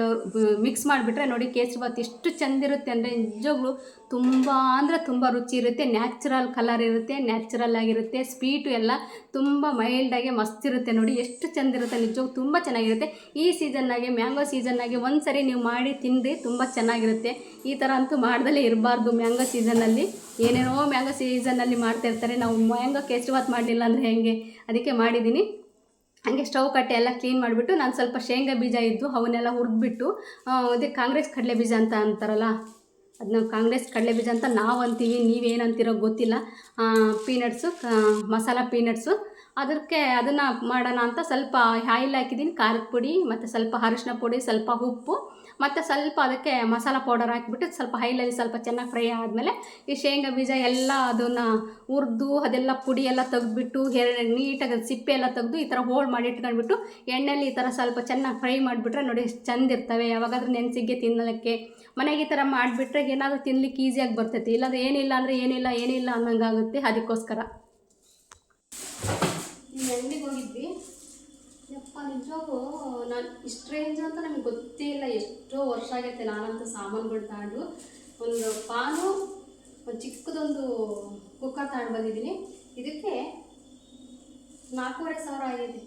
ಮಿಕ್ಸ್ ಮಾಡಿಬಿಟ್ರೆ ನೋಡಿ ಕೇಸರಿಬಾತ್ ಎಷ್ಟು ಚೆಂದಿರುತ್ತೆ ಅಂದರೆ ನಿಜವಾಗ್ಲೂ ತುಂಬ ಅಂದರೆ ತುಂಬ ರುಚಿ ಇರುತ್ತೆ. ನ್ಯಾಚುರಲ್ ಕಲರ್ ಇರುತ್ತೆ, ನ್ಯಾಚುರಲ್ ಆಗಿರುತ್ತೆ. ಸ್ವೀಟು ಎಲ್ಲ ತುಂಬ ಮೈಲ್ಡಾಗಿ ಮಸ್ತ್ ಇರುತ್ತೆ ನೋಡಿ, ಎಷ್ಟು ಚೆಂದಿರುತ್ತೆ, ನಿಜವಾಗ್ಲೂ ತುಂಬ ಚೆನ್ನಾಗಿರುತ್ತೆ. ಈ ಸೀಸನ್ನಾಗೆ ಮ್ಯಾಂಗೋ ಸೀಸನ್ನಾಗೆ ಒಂದು ಸರಿ ನೀವು ಮಾಡಿ ತಿನ್ನಿರಿ, ತುಂಬ ಚೆನ್ನಾಗಿರುತ್ತೆ. ಈ ಥರ ಅಂತೂ ಮಾಡ್ದಲೇ ಇರಬಾರ್ದು. ಮ್ಯಾಂಗೋ ಸೀಸನ್ನಲ್ಲಿ ಏನೇನೋ ಮ್ಯಾಂಗೋ ಸೀಸನ್ನಲ್ಲಿ ಮಾಡ್ತಾಯಿರ್ತಾರೆ, ನಾವು ಮ್ಯಾಂಗೋ ಕೇಸರಿಬಾತ್ ಮಾಡಲಿಲ್ಲ ಅಂದರೆ ಹೇಗೆ, ಅದಕ್ಕೆ ಮಾಡಿದ್ದೀನಿ. ಹಾಗೆ ಸ್ಟವ್ ಕಟ್ಟೆ ಎಲ್ಲ ಕ್ಲೀನ್ ಮಾಡಿಬಿಟ್ಟು ನಾನು ಸ್ವಲ್ಪ ಶೇಂಗಾ ಬೀಜ ಇದ್ದು ಅವನ್ನೆಲ್ಲ ಹುರಿದ್ಬಿಟ್ಟು, ಅದೇ ಕಾಂಗ್ರೆಸ್ ಕಡಲೆ ಬೀಜ ಅಂತ ಅಂತಾರಲ್ಲ, ಅದನ್ನ ಕಾಂಗ್ರೆಸ್ ಕಡಲೆ ಬೀಜ ಅಂತ ನಾವು ಅಂತೀವಿ, ನೀವೇನಂತೀರೋ ಗೊತ್ತಿಲ್ಲ. ಪೀನಟ್ಸು, ಮಸಾಲ ಪೀನಟ್ಸು, ಅದನ್ನು ಮಾಡೋಣ ಅಂತ ಸ್ವಲ್ಪ ಆಯಿಲ್ ಹಾಕಿದ್ದೀನಿ, ಖಾರದ ಪುಡಿ ಮತ್ತು ಸ್ವಲ್ಪ ಅರಿಶಿನ ಪುಡಿ, ಸ್ವಲ್ಪ ಉಪ್ಪು ಮತ್ತು ಸ್ವಲ್ಪ ಅದಕ್ಕೆ ಮಸಾಲ ಪೌಡರ್ ಹಾಕಿಬಿಟ್ಟು ಸ್ವಲ್ಪ ಆಯಿಲಲ್ಲಿ ಸ್ವಲ್ಪ ಚೆನ್ನಾಗಿ ಫ್ರೈ ಆದಮೇಲೆ ಈ ಶೇಂಗಾ ಬೀಜ ಎಲ್ಲ ಅದನ್ನು ಹುರಿದು ಅದೆಲ್ಲ ಪುಡಿ ಎಲ್ಲ ತೆಗೆದ್ಬಿಟ್ಟು ನೀಟಾಗಿ ಸಿಪ್ಪೆ ಎಲ್ಲ ತೆಗೆದು ಈ ಥರ ಹೋಳು ಮಾಡಿ ಇಟ್ಕೊಂಡ್ಬಿಟ್ಟು ಎಣ್ಣೆಯಲ್ಲಿ ಈ ಥರ ಸ್ವಲ್ಪ ಚೆನ್ನಾಗಿ ಫ್ರೈ ಮಾಡಿಬಿಟ್ರೆ ನೋಡಿ ಎಷ್ಟು ಚೆಂದ ಇರ್ತವೆ. ಯಾವಾಗಾದ್ರೂ ನೆನೆಸಿಗೆ ತಿನ್ನಲಿಕ್ಕೆ ಮನೆಗೆ ಈ ಥರ ಮಾಡಿಬಿಟ್ರೆ ಏನಾದರೂ ತಿನ್ಲಿಕ್ಕೆ ಈಸಿಯಾಗಿ ಬರ್ತೈತಿ. ಇಲ್ಲಾಂದರೆ ಏನಿಲ್ಲ ಅಂದರೆ ಏನಿಲ್ಲ ಅನ್ನೋಂಗಾಗುತ್ತೆ. ಅದಕ್ಕೋಸ್ಕರ ಅಂಗಡಿಗೆ ಹೋಗಿದ್ವಿ. ಯಪ್ಪ ನಿಜವಾಗೂ ನಾನು ಇಷ್ಟು ರೇಂಜ್ ಅಂತ ನಮ್ಗೆ ಗೊತ್ತೇ ಇಲ್ಲ. ಎಷ್ಟೋ ವರ್ಷ ಆಗೈತೆ ನಾನಂತೂ ಸಾಮಾನುಗಳು ತಗೊಂಡು. ಒಂದು ಪಾನು, ಒಂದು ಚಿಕ್ಕದೊಂದು ಕುಕ್ಕರ್ ತಗೊಂಡು ಬಂದಿದ್ದೀನಿ. ಇದಕ್ಕೆ 4,500 ಆಗಿದೆ.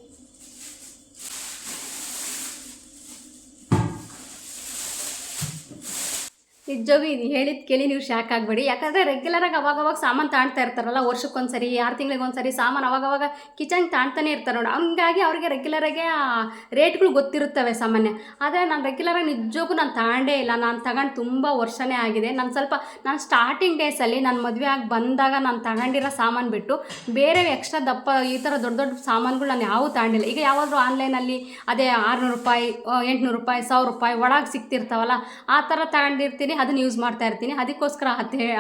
ನಿಜವಾಗೂ ಇದು ಹೇಳಿದ ಕೇಳಿ ನೀವು ಶಾಕ್ ಆಗಬೇಡಿ. ಯಾಕಂದರೆ ರೆಗ್ಯುಲರಾಗಿ ಅವಾಗವಾಗ ಸಾಮಾನು ತಾಣ್ತಾ ಇರ್ತಾರಲ್ಲ, ವರ್ಷಕ್ಕೊಂದ್ಸರಿ 6 ತಿಂಗಳಿಗೊಂದ್ಸರಿ ಸಾಮಾನು ಅವಾಗವಾಗ ಕಿಚನ್ಗೆ ತಾಣ್ತಾನೆ ಇರ್ತಾರೆ ನೋಡಿ. ಹಂಗಾಗಿ ಅವ್ರಿಗೆ ರೆಗ್ಯುಲರಾಗೆ ರೇಟ್ಗಳು ಗೊತ್ತಿರುತ್ತವೆ ಸಾಮಾನ್ಯ. ಆದರೆ ನಾನು ರೆಗ್ಯುಲರಾಗಿ ನಿಜವಾಗೂ ನಾನು ತಗೊಂಡೇ ಇಲ್ಲ. ನಾನು ತಗೊಂಡು ತುಂಬ ವರ್ಷನೇ ಆಗಿದೆ. ನಾನು ಸ್ಟಾರ್ಟಿಂಗ್ ಡೇಸಲ್ಲಿ ನಾನು ಮದುವೆ ಆಗಿ ಬಂದಾಗ ನಾನು ತಗೊಂಡಿರೋ ಸಾಮಾನು ಬಿಟ್ಟು ಬೇರೆ ಎಕ್ಸ್ಟ್ರಾ ದಪ್ಪ ಈ ಥರ ದೊಡ್ಡ ದೊಡ್ಡ ಸಾಮಾನುಗಳು ನಾನು ಯಾವೂ ತಗೊಂಡಿಲ್ಲ. ಈಗ ಯಾವಾದರೂ ಆನ್ಲೈನಲ್ಲಿ ಅದೇ 600 ರೂಪಾಯಿ 800 ರೂಪಾಯಿ 1000 ರೂಪಾಯಿ ಒಳಗೆ ಸಿಗ್ತಿರ್ತಾವಲ್ಲ, ಆ ಥರ ತಗೊಂಡಿರ್ತೀನಿ, ಅದನ್ನು ಯೂಸ್ ಮಾಡ್ತಾ ಇರ್ತೀನಿ. ಅದಕ್ಕೋಸ್ಕರ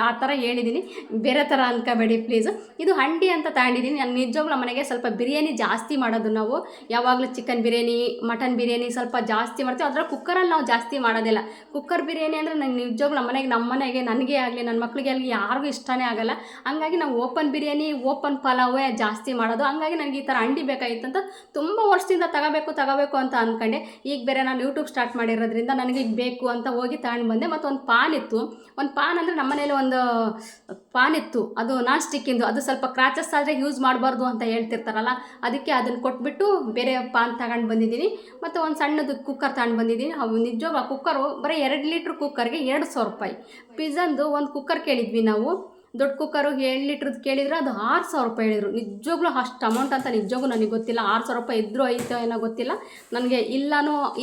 ಆ ಥರ ಹೇಳಿದ್ದೀನಿ, ಬೇರೆ ಥರ ಅನ್ಕೋಬೇಡಿ ಪ್ಲೀಸ್. ಇದು ಹಂಡಿ ಅಂತ ತಗೊಂಡಿದ್ದೀನಿ. ನಾನು ನಿಜವಾಗ್ಲೂ ಮನೆಗೆ ಸ್ವಲ್ಪ ಬಿರಿಯಾನಿ ಜಾಸ್ತಿ ಮಾಡೋದು ನಾವು. ಯಾವಾಗಲೂ ಚಿಕನ್ ಬಿರಿಯಾನಿ, ಮಟನ್ ಬಿರಿಯಾನಿ ಸ್ವಲ್ಪ ಜಾಸ್ತಿ ಮಾಡ್ತೀವಿ. ಅದರ ಕುಕ್ಕರಲ್ಲಿ ನಾವು ಜಾಸ್ತಿ ಮಾಡೋದಿಲ್ಲ. ಕುಕ್ಕರ್ ಬಿರಿಯಾನಿ ಅಂದರೆ ನನಗೆ ನಿಜವಾಗ್ಲೂ ನಮ್ಮ ಮನೆಗೆ ನನಗೆ ಆಗಲಿ ನನ್ನ ಮಕ್ಕಳಿಗೆ ಆಗಲಿ ಯಾರಿಗೂ ಇಷ್ಟನೇ ಆಗಲ್ಲ. ಹಂಗಾಗಿ ನಾವು ಓಪನ್ ಬಿರಿಯಾನಿ, ಓಪನ್ ಪಲಾವೇ ಜಾಸ್ತಿ ಮಾಡೋದು. ಹಂಗಾಗಿ ನನಗೆ ಈ ಥರ ಹಂಡಿ ಬೇಕಾಗಿತ್ತು ಅಂತ ತುಂಬ ವರ್ಷದಿಂದ ತಗೋಬೇಕು ಅಂತ ಅಂದ್ಕೊಂಡೆ. ಈಗ ಬೇರೆ ನಾನು ಯೂಟ್ಯೂಬ್ ಸ್ಟಾರ್ಟ್ ಮಾಡಿರೋದ್ರಿಂದ ನನಗೆ ಈಗ ಬೇಕು ಅಂತ ಹೋಗಿ ತಗೊಂಡು ಬಂದೆ. ಮತ್ತು ಒಂದು ಪಾನ್ ಇತ್ತು. ಒಂದು ಪಾನ್ ಅಂದರೆ ನಮ್ಮ ಮನೇಲಿ ಒಂದು ಪಾನ್ ಇತ್ತು, ಅದು ನಾನ್ ಸ್ಟಿಕ್ಕಿಂದು. ಅದು ಸ್ವಲ್ಪ ಕ್ರಾಚಸ್ ಆದರೆ ಯೂಸ್ ಮಾಡಬಾರ್ದು ಅಂತ ಹೇಳ್ತಿರ್ತಾರಲ್ಲ, ಅದಕ್ಕೆ ಅದನ್ನು ಕೊಟ್ಬಿಟ್ಟು ಬೇರೆ ಪಾನ್ ತಗೊಂಡು ಬಂದಿದ್ದೀನಿ. ಮತ್ತು ಒಂದು ಸಣ್ಣದು ಕುಕ್ಕರ್ ತಗೊಂಡು ಬಂದಿದ್ದೀನಿ. ನಿಜವಾಗ ಆ ಕುಕ್ಕರು ಬರೀ 2 ಲೀಟ್ರ್ ಕುಕ್ಕರ್ಗೆ 200 ರೂಪಾಯಿ. ಪಿಜ್ಜಂದು ಒಂದು ಕುಕ್ಕರ್ ಕೇಳಿದ್ವಿ ನಾವು, ದೊಡ್ಡ ಕುಕ್ಕರು 7 ಲೀಟ್ರದ್ದು ಕೇಳಿದ್ರೆ ಅದು 6,000 ರೂಪಾಯಿ ಹೇಳಿದರು. ನಿಜವಾಗ್ಲೂ ಅಷ್ಟು ಅಮೌಂಟ್ ಅಂತ ನಿಜವಾಗೂ ನನಗೆ ಗೊತ್ತಿಲ್ಲ. 6,000 ರೂಪಾಯಿ ಇದ್ರೂ ಐತೋ ಏನೋ ಗೊತ್ತಿಲ್ಲ ನನಗೆ,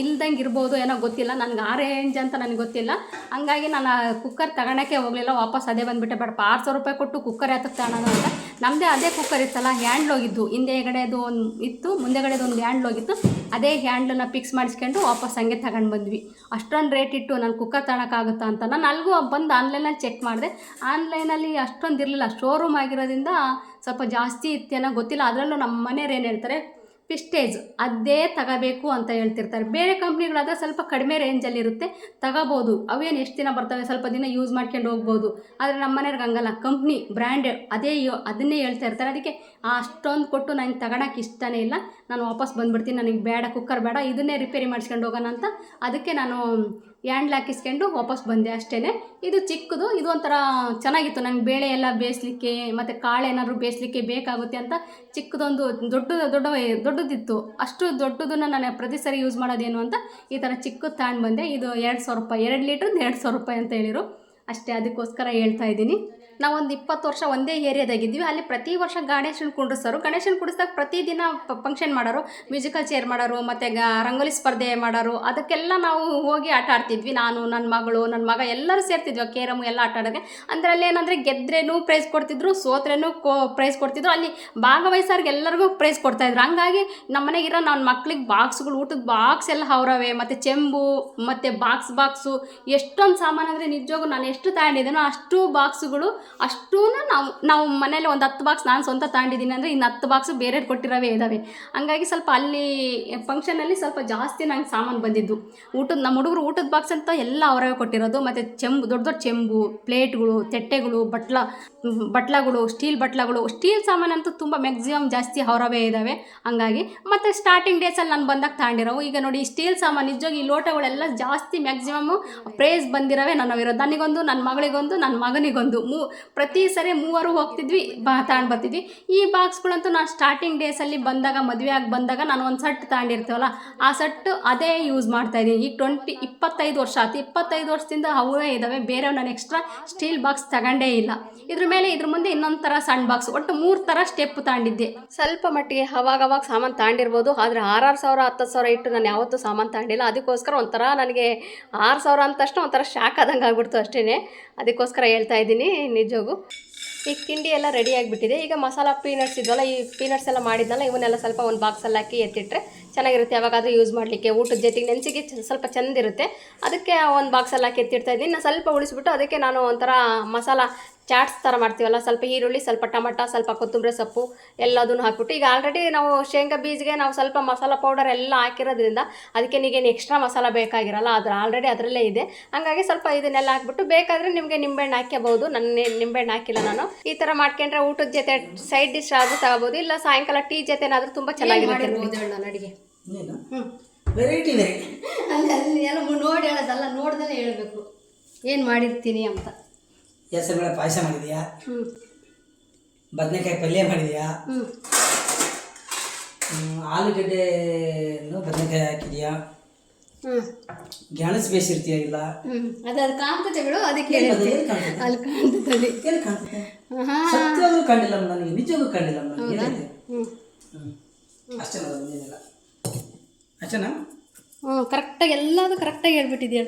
ಇಲ್ದಂಗೆ ಇರ್ಬೋದು ಏನೋ ಗೊತ್ತಿಲ್ಲ. ನನಗೆ ಆ ರೇಂಜ್ ಅಂತ ನನಗೆ ಗೊತ್ತಿಲ್ಲ. ಹಂಗಾಗಿ ನಾನು ಕುಕ್ಕರ್ ತಗೊಳಕ್ಕೆ ಹೋಗಲಿಲ್ಲ, ವಾಪಸ್ ಅದೇ ಬಂದುಬಿಟ್ಟೆ. ಬೇಡಪ್ಪ 6,000 ರೂಪಾಯಿ ಕೊಟ್ಟು ಕುಕ್ಕರ್ ಯಾತಕ್ಕೆ ತಗೊಳ್ಳೋಣ ಅಂತ. ನಮ್ಮದೇ ಅದೇ ಕುಕ್ಕರ್ ಇತ್ತಲ್ಲ, ಹ್ಯಾಂಡ್ಲ್ ಹೋಗಿದ್ದು. ಹಿಂದೆಗಡೆದು ಒಂದು ಇತ್ತು, ಮುಂದೆಗಡೆದು ಒಂದು ಹ್ಯಾಂಡ್ಲ್ ಹೋಗಿತ್ತು. ಅದೇ ಹ್ಯಾಂಡ್ಲನ್ನ ಫಿಕ್ಸ್ ಮಾಡಿಸ್ಕೊಂಡು ವಾಪಸ್ ಹಂಗೆ ತಗೊಂಡು ಬಂದ್ವಿ. ಅಷ್ಟೊಂದು ರೇಟ್ ಇಟ್ಟು ನಾನು ಕುಕ್ಕರ್ ತಗೊಳಕ್ಕಾಗುತ್ತಾ ಅಂತ ನಾನು ಅಲ್ಲಿಗೂ ಬಂದು ಆನ್ಲೈನಲ್ಲಿ ಚೆಕ್ ಮಾಡಿದೆ. ಆನ್ಲೈನಲ್ಲಿ ಅಷ್ಟೊಂದು ಇರಲಿಲ್ಲ, ಶೋರೂಮ್ ಆಗಿರೋದ್ರಿಂದ ಸ್ವಲ್ಪ ಜಾಸ್ತಿ ಇತ್ತೇನೋ ಗೊತ್ತಿಲ್ಲ. ಅದರಲ್ಲೂ ನಮ್ಮ ಮನೆಯವ್ರು ಏನು ಹೇಳ್ತಾರೆ, ಪಿಸ್ಟೇಜ್ ಅದೇ ತಗೋಬೇಕು ಅಂತ ಹೇಳ್ತಿರ್ತಾರೆ. ಬೇರೆ ಕಂಪ್ನಿಗಳಾದರೆ ಸ್ವಲ್ಪ ಕಡಿಮೆ ರೇಂಜಲ್ಲಿರುತ್ತೆ, ತಗೋಬೋದು. ಅವೇನು ಎಷ್ಟು ದಿನ ಬರ್ತವೆ, ಸ್ವಲ್ಪ ದಿನ ಯೂಸ್ ಮಾಡ್ಕೊಂಡು ಹೋಗ್ಬೋದು. ಆದರೆ ನಮ್ಮ ಮನೆಯವ್ರಿಗೆ ಹಂಗಲ್ಲ, ಕಂಪ್ನಿ ಬ್ರ್ಯಾಂಡೆಡ್ ಅದನ್ನೇ ಹೇಳ್ತಾ ಇರ್ತಾರೆ. ಅದಕ್ಕೆ ಅಷ್ಟೊಂದು ಕೊಟ್ಟು ನನಗೆ ತಗೊಳಕ್ಕೆ ಇಷ್ಟನೇ ಇಲ್ಲ. ನಾನು ವಾಪಸ್ ಬಂದುಬಿಡ್ತೀನಿ, ನನಗೆ ಬೇಡ ಕುಕ್ಕರ್ ಬೇಡ, ಇದನ್ನೇ ರಿಪೇರಿ ಮಾಡಿಸ್ಕೊಂಡು ಹೋಗೋಣ ಅಂತ. ಅದಕ್ಕೆ ನಾನು ಹ್ಯಾಂಡ್ಲ್ ಹಾಕಿಸ್ಕೊಂಡು ವಾಪಸ್ ಬಂದೆ ಅಷ್ಟೇ. ಇದು ಚಿಕ್ಕದು, ಇದು ಒಂಥರ ಚೆನ್ನಾಗಿತ್ತು. ನನಗೆ ಬೇಳೆ ಎಲ್ಲ ಬೇಯಿಸ್ಲಿಕ್ಕೆ ಮತ್ತು ಕಾಳು ಏನಾದರೂ ಬೇಯಿಸ್ಲಿಕ್ಕೆ ಬೇಕಾಗುತ್ತೆ ಅಂತ ಚಿಕ್ಕದೊಂದು ದೊಡ್ಡದಿತ್ತು. ಅಷ್ಟು ದೊಡ್ಡದನ್ನು ನಾನು ಪ್ರತಿ ಸರಿ ಯೂಸ್ ಮಾಡೋದೇನು ಅಂತ ಈ ಥರ ಚಿಕ್ಕದು ತಗೊಂಡು ಬಂದೆ. ಇದು 200 ರೂಪಾಯಿ, 2 ಲೀಟ್ರದ್ದು 200 ರೂಪಾಯಿ ಅಂತ ಹೇಳಿರು ಅಷ್ಟೇ. ಅದಕ್ಕೋಸ್ಕರ ಹೇಳ್ತಾ ಇದ್ದೀನಿ. ನಾವೊಂದು 20 ವರ್ಷ ಒಂದೇ ಏರಿಯಾದಾಗಿದ್ವಿ. ಅಲ್ಲಿ ಪ್ರತಿ ವರ್ಷ ಗಣೇಶನ ಕುಂಡ್ರಿಸೋರು. ಗಣೇಶನ ಕುಂಡಿಸಿದಾಗ ಪ್ರತಿದಿನ ಫಂಕ್ಷನ್ ಮಾಡೋರು, ಮ್ಯೂಸಿಕಲ್ ಚೇರ್ ಮಾಡೋರು, ಮತ್ತು ರಂಗೋಲಿ ಸ್ಪರ್ಧೆ ಮಾಡೋರು. ಅದಕ್ಕೆಲ್ಲ ನಾವು ಹೋಗಿ ಆಟ ಆಡ್ತಿದ್ವಿ. ನಾನು, ನನ್ನ ಮಗಳು, ನನ್ನ ಮಗ ಎಲ್ಲರೂ ಸೇರ್ತಿದ್ವಿ. ಕೇರಮು ಎಲ್ಲ ಆಟ ಆಡೋಕ್ಕೆ. ಅದರಲ್ಲಿ ಏನಂದರೆ ಗೆದ್ರೇನೂ ಪ್ರೈಸ್ ಕೊಡ್ತಿದ್ರು, ಸೋತ್ರೇನೂ ಪ್ರೈಸ್ ಕೊಡ್ತಿದ್ರು. ಅಲ್ಲಿ ಭಾಗವಹಿಸೋರ್ಗೆ ಎಲ್ಲರಿಗೂ ಪ್ರೈಸ್ ಕೊಡ್ತಾಯಿದ್ರು. ಹಂಗಾಗಿ ನಮ್ಮ ಮನೆಗಿರೋ ನನ್ನ ಮಕ್ಳಿಗೆ ಬಾಕ್ಸ್ಗಳು, ಊಟದ ಬಾಕ್ಸ್ ಎಲ್ಲ ಅವರವೇ, ಮತ್ತು ಚೆಂಬು ಮತ್ತು ಬಾಕ್ಸು ಎಷ್ಟೊಂದು ಸಾಮಾನು ಅಂದರೆ ನಿಜವಾಗೂ ನಾನು ಎಷ್ಟು ತಗೊಂಡಿದ್ದೀನೋ ಅಷ್ಟು ಬಾಕ್ಸುಗಳು ಅಷ್ಟೂ ನಾವು ಮನೇಲಿ ಒಂದು 10 ಬಾಕ್ಸ್ ನಾನು ಸ್ವಂತ ತಗೊಂಡಿದ್ದೀನಿ ಅಂದರೆ ಇನ್ನು 10 ಬಾಕ್ಸು ಬೇರೆಯವ್ರು ಕೊಟ್ಟಿರೋವೇ ಇದ್ದಾವೆ. ಹಂಗಾಗಿ ಸ್ವಲ್ಪ ಅಲ್ಲಿ ಫಂಕ್ಷನಲ್ಲಿ ಸ್ವಲ್ಪ ಜಾಸ್ತಿ ನಂಗೆ ಸಾಮಾನು ಬಂದಿದ್ದು. ನಮ್ಮ ಹುಡುಗರು ಊಟದ ಬಾಕ್ಸ್ ಅಂತ ಎಲ್ಲ ಅವರವೇ ಕೊಟ್ಟಿರೋದು. ಮತ್ತು ಚೆಂಬು, ದೊಡ್ಡ ದೊಡ್ಡ ಚೆಂಬು, ಪ್ಲೇಟ್ಗಳು, ತಟ್ಟೆಗಳು, ಬಟ್ಲಗಳು, ಸ್ಟೀಲ್ ಸಾಮಾನಂತೂ ತುಂಬ ಮ್ಯಾಕ್ಸಿಮಮ್ ಜಾಸ್ತಿ ಅವರವೇ ಇದ್ದಾವೆ. ಹಂಗಾಗಿ ಮತ್ತು ಸ್ಟಾರ್ಟಿಂಗ್ ಡೇಸಲ್ಲಿ ನಾನು ಬಂದಾಗ ತಗೊಂಡಿರೋವು. ಈಗ ನೋಡಿ ಸ್ಟೀಲ್ ಸಾಮಾನು ನಿಜವಾಗಿ ಈ ಲೋಟಗಳೆಲ್ಲ ಜಾಸ್ತಿ ಮ್ಯಾಕ್ಸಿಮಮ್ಮು ಪ್ರೈಸ್ ಬಂದಿರೋವೇ ನನ್ನವಿರೋದು. ನನಗೊಂದು, ನನ್ನ ಮಗಳಿಗೊಂದು, ನನ್ನ ಮಗನಿಗೊಂದು, ಪ್ರತಿ ಸರಿ 3 ಹೋಗ್ತಿದ್ವಿ, ತಗೊಂಡು ಬರ್ತಿದ್ವಿ. ಈ ಬಾಕ್ಸ್ಗಳಂತೂ ನಾನು ಸ್ಟಾರ್ಟಿಂಗ್ ಡೇಸಲ್ಲಿ ಬಂದಾಗ, ಮದುವೆ ಆಗಿ ಬಂದಾಗ ನಾನು ಒಂದು ಸೆಟ್ ತಗೊಂಡಿರ್ತೀವಲ್ಲ, ಆ ಸೆಟ್ಟು ಅದೇ ಯೂಸ್ ಮಾಡ್ತಾಯಿದ್ದೀನಿ. ಈಗ 25 ವರ್ಷ ಆಯ್ತು. 25 ವರ್ಷದಿಂದ ಅವೇ ಇದ್ದಾವೆ. ಬೇರೆ ನಾನು ಎಕ್ಸ್ಟ್ರಾ ಸ್ಟೀಲ್ ಬಾಕ್ಸ್ ತಗೊಂಡೇ ಇಲ್ಲ. ಇದ್ರ ಮುಂದೆ ಇನ್ನೊಂದು ಥರ ಸಣ್ಣ ಬಾಕ್ಸ್, ಒಟ್ಟು 3 ಥರ ಸ್ಟೆಪ್ ತಗೊಂಡಿದ್ದೆ. ಸ್ವಲ್ಪ ಮಟ್ಟಿಗೆ ಅವಾಗವಾಗ ಸಾಮಾನು ತಗೊಂಡಿರ್ಬೋದು. ಆದರೆ 6,000 10,000 ಇಟ್ಟು ನಾನು ಯಾವತ್ತೂ ಸಾಮಾನು ತಗೊಂಡಿಲ್ಲ. ಅದಕ್ಕೋಸ್ಕರ ಒಂಥರ ನನಗೆ 6,000 ಅಂತ ತಕ್ಷಣ ಒಂಥರ ಶಾಕ್ ಆದಂಗೆ ಆಗ್ಬಿಡ್ತು ಅಷ್ಟೇ. ಅದಕ್ಕೋಸ್ಕರ ಹೇಳ್ತಾ ಇದ್ದೀನಿ ನಿಜವಾಗೂ. ಈಗ ತಿಂಡಿ ಎಲ್ಲ ರೆಡಿ ಆಗಿಬಿಟ್ಟಿದೆ. ಈಗ ಮಸಾಲ ಪೀನಟ್ಸ್ ಇದ್ವಲ್ಲ, ಈ ಪೀನಟ್ಸ್ ಎಲ್ಲ ಮಾಡಿದ್ನಲ್ಲ, ಇವನ್ನೆಲ್ಲ ಸ್ವಲ್ಪ ಒಂದು ಬಾಕ್ಸಲ್ಲಿ ಹಾಕಿ ಎತ್ತಿಟ್ರೆ ಚೆನ್ನಾಗಿರುತ್ತೆ. ಯಾವಾಗಾದರೂ ಯೂಸ್ ಮಾಡಲಿಕ್ಕೆ ಊಟದ ಜೊತೆಗೆ ನೆನೆಸಿಗೆ ಸ್ವಲ್ಪ ಚೆಂದಿರುತ್ತೆ. ಅದಕ್ಕೆ ಒಂದು ಬಾಕ್ಸಲ್ಲಿ ಹಾಕಿ ಎತ್ತಿಡ್ತಾ ಇದ್ದೀನಿ. ನಾನು ಸ್ವಲ್ಪ ಉಳಿಸ್ಬಿಟ್ಟು ಅದಕ್ಕೆ ನಾನು ಒಂಥರ ಮಸಾಲ ಚಾಟ್ಸ್ ಥರ ಮಾಡ್ತೀವಲ್ಲ, ಸ್ವಲ್ಪ ಈರುಳ್ಳಿ, ಸ್ವಲ್ಪ ಟೊಮಟ, ಸ್ವಲ್ಪ ಕೊತ್ತಂಬರಿ ಸೊಪ್ಪು ಎಲ್ಲದನ್ನು ಹಾಕ್ಬಿಟ್ಟು, ಈಗ ಆಲ್ರೆಡಿ ನಾವು ಶೇಂಗಾ ಬೀಜ್ಗೆ ನಾವು ಸ್ವಲ್ಪ ಮಸಾಲ ಪೌಡರ್ ಎಲ್ಲ ಹಾಕಿರೋದ್ರಿಂದ ಅದಕ್ಕೆ ನೀಗೇನು ಎಕ್ಸ್ಟ್ರಾ ಮಸಾಲ ಬೇಕಾಗಿರಲ್ಲ, ಆಲ್ರೆಡಿ ಅದರಲ್ಲೇ ಇದೆ. ಹಂಗಾಗಿ ಸ್ವಲ್ಪ ಇದನ್ನೆಲ್ಲ ಹಾಕ್ಬಿಟ್ಟು ಬೇಕಾದರೆ ನಿಮಗೆ ನಿಂಬೆಹಣ್ಣು ಹಾಕ್ಕೋಬೋದು. ನನ್ನ ನಿಂಬೆಹಣ್ಣು ಹಾಕಿಲ್ಲ ನಾನು. ಈ ಥರ ಮಾಡ್ಕೊಂಡ್ರೆ ಊಟದ ಜೊತೆ ಸೈಡ್ ಡಿಶ್ ಆದರೂ ತಗೋಬೋದು, ಇಲ್ಲ ಸಾಯಂಕಾಲ ಟೀ ಜೊತೆನಾದರೂ ತುಂಬ ಚೆನ್ನಾಗಿರುತ್ತೆ ನಾನು ಅಡುಗೆ. ವೆರೈಟಿ ಅಲ್ಲಿ ಎಲ್ಲ ನೋಡಿ ಹೇಳೋದಲ್ಲ, ನೋಡ್ದೇ ಹೇಳಬೇಕು ಏನು ಮಾಡಿರ್ತೀನಿ ಅಂತ. ಹೆಸರುಬೇಳೆ ಪಾಯಸ ಮಾಡಿದೀಯಾ, ಬದನೆಕಾಯಿ ಪಲ್ಯ ಮಾಡಿದೀಯಾ, ಆಲೂಗಡ್ಡೆಯನ್ನು ಬದನೆಕಾಯಿ ಹಾಕಿದ್ಯಾ, ಹ್ಞೂ ಗೆಣಸು ಬೇಯಿಸಿರ್ತೀಯ ಇಲ್ಲ, ಅದು ಕಾಣ್ತದೆ ಬಿಡು, ಅದಕ್ಕೆ ಏನು ಹೇಳಿದೆ. ಕಾಣ್ತದೆ? ಅಲ್ಲಿ ಕಾಣ್ತದೆ. ಏನು ಕಾಣ್ತದೆ? ಹಾಂ ಸತ್ಯವಾಗ್ಲೂ ಕಂಡಿಲ್ಲ ನನಗೆ, ನಿಜವಾಗ್ಲೂ ಕಂಡಿಲ್ಲ ನನಗೆ. ಏನೈತೆ? ಹ್ಞೂ ಅಷ್ಟೇ ನೋಡೋದು, ಏನಿಲ್ಲ. ಅಷ್ಟೇನಾ? ಹ್ಞೂ ಕರೆಕ್ಟಾಗಿ ಎಲ್ಲದೂ ಕರೆಕ್ಟಾಗಿ ಹೇಳ್ಬಿಟ್ಟಿದ್ಯಾ.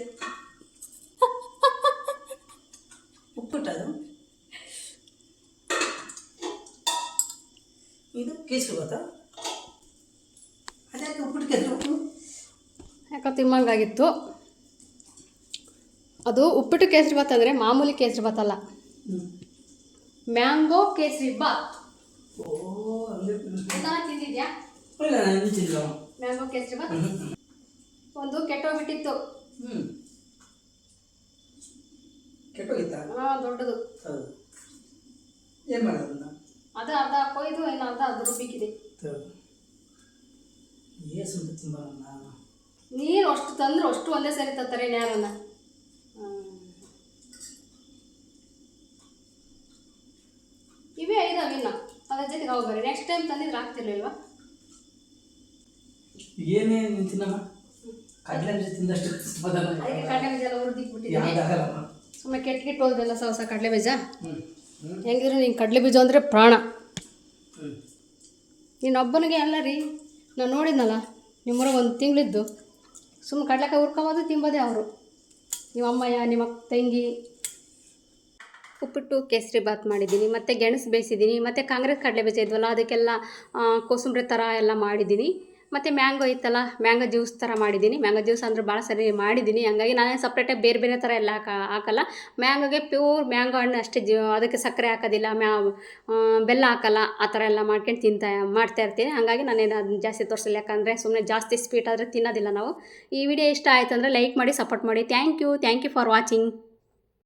ಉಪ್ಪಿಟ್ಟದು ಇದು ಕೇಸರಿ ಗೊತ್ತಾ? ಅದ್ಯಾಕೆ ಉಪ್ಪಿಟ್ಟು ಕೇಸರಿ ಉಪ್ಪು? ಯಾಕೋ ತಿಮ್ಮಂಗಾಗಿತ್ತು. ಅದು ಉಪ್ಪಿಟ್ಟು ಕೇಸರಿ ಭಾತ್ ಅಂದರೆ ಮಾಮೂಲಿ ಕೇಸರಿ ಭಾತ್ ಅಲ್ಲ, ಮ್ಯಾಂಗೋ ಕೇಸರಿ ಭಾತ್. ಓ ಅಂದರೆ ಎಲ್ಲ ತಿಂದಿದ್ಯಾ ಇಲ್ಲ, ನಾನು ನಿಂತಿಲ್ಲ. ಮ್ಯಾಂಗೋ ಕೇಸರಿ ಭಾತ್? ಒಂದು ಕೆಟ್ಟೋಗ್ಬಿಟ್ಟಿತ್ತು. ಕೆಟ್ಟೋಗಿತ್ತಾ? ಹಾಂ, ದೊಡ್ಡದು. ಹೌದು. ಏನು ಮಾಡೋದನ್ನ? ಅದು ಅರ್ಧ ಕೊಯ್ದು ಇನ್ನು ಅರ್ಧ ಅದು ರುಬ್ಬಿಕ್ಕಿದೆ. ಏಸು ತುಂಬ ನೀರು ಅಷ್ಟು ತಂದ್ರೆ ಅಷ್ಟು ಒಂದೇ ಸರಿ ತತ್ತಾರೆ ಯಾರನ್ನ. ಇವೇ ಇದಾವಿನ್ನ ಅದ್ರ ಜೊತೆಗೆ ಅವು ಬೇರೆ. ನೆಕ್ಸ್ಟ್ ಟೈಮ್ ತಂದಿದ್ರೆ ಆಗ್ತಿರ್ಲಿಲ್ವಾ? ಏನೇ ನೀನು ತಿನ್ನಮ್ಮ, ಕಡಲೆ ಬೀಜ ತಿಂದಷ್ಟು ಬದಲ ಅದಕ್ಕೆ ಕಡಲೆ ಬೀಜ ಎಲ್ಲ ಹುರಿದಿಕ್ಬಿಟ್ಟಿದ್ದೀನಿ. ಯಾವ್ದಾಗಲ್ಲಮ್ಮ. ಸುಮ್ಮನೆ ಕೆಟ್ಟ ಹೋದ್ರಲ್ಲ ಹೊಸ ಕಡಲೆ ಬೀಜ. ಹ್ಞೂ ಹೆಂಗಿದ್ರು ನೀನು ಕಡಲೆ ಬೀಜ ಅಂದರೆ ಪ್ರಾಣ. ಹ್ಞೂ ನೀನೊಬ್ಬನಿಗೆ ಅಲ್ಲ ರೀ, ನಾನು ನೋಡಿದ್ನಲ್ಲ ನಿಮ್ಮೂರಾಗ ಒಂದು ತಿಂಗಳಿದ್ದು ಸುಮ್ಮನೆ ಕಡಲೆಕಾಯಿ ಹುರ್ಕೊಬೋದು ತಿಂಬೋದೇ ಅವರು, ನಿಮ್ಮ ಅಮ್ಮಯ್ಯ ನಿಮ್ಮ ತಂಗಿ. ಉಪ್ಪಿಟ್ಟು ಕೇಸರಿ ಭಾತ್ ಮಾಡಿದ್ದೀನಿ, ಮತ್ತು ಗೆಣಸು ಬೇಯಿಸಿದ್ದೀನಿ, ಮತ್ತು ಕಾಂಗ್ರೆಸ್ ಕಡಲೆ ಬೀಜ ಇದ್ವಲ್ಲ ಅದಕ್ಕೆಲ್ಲ ಕೋಸಂಬರಿ ಥರ ಎಲ್ಲ ಮಾಡಿದ್ದೀನಿ. ಮತ್ತು ಮ್ಯಾಂಗೋ ಇತ್ತಲ್ಲ, ಮ್ಯಾಂಗೋ ಜ್ಯೂಸ್ ಥರ ಮಾಡಿದ್ದೀನಿ. ಮ್ಯಾಂಗೋ ಜ್ಯೂಸ್ ಅಂದರೆ ಭಾಳ ಸರಿ ಮಾಡಿದ್ದೀನಿ, ಹಂಗಾಗಿ ನಾನೇ ಸಪ್ರೇಟಾಗಿ ಬೇರೆ ಬೇರೆ ಥರ ಎಲ್ಲ ಹಾಕಲ್ಲ. ಮ್ಯಾಂಗೋಗೆ ಪ್ಯೂರ್ ಮ್ಯಾಂಗೋ ಹಣ್ಣು ಅಷ್ಟೇ, ಅದಕ್ಕೆ ಸಕ್ಕರೆ ಹಾಕೋದಿಲ್ಲ, ಬೆಲ್ಲ ಹಾಕಲ್ಲ, ಆ ಥರ ಎಲ್ಲ ಮಾಡ್ಕೊಂಡು ಮಾಡ್ತಾಯಿರ್ತೀನಿ. ಹಾಗಾಗಿ ನಾನೇನು ಅದನ್ನ ಜಾಸ್ತಿ ತೋರಿಸಿಲ್ಲ, ಯಾಕಂದರೆ ಸುಮ್ಮನೆ ಜಾಸ್ತಿ ಸ್ವೀಟ್ ಆದರೆ ತಿನ್ನೋದಿಲ್ಲ ನಾವು. ಈ ವಿಡಿಯೋ ಇಷ್ಟ ಆಯಿತು ಅಂದರೆ ಲೈಕ್ ಮಾಡಿ, ಸಪೋರ್ಟ್ ಮಾಡಿ. Thank you for watching.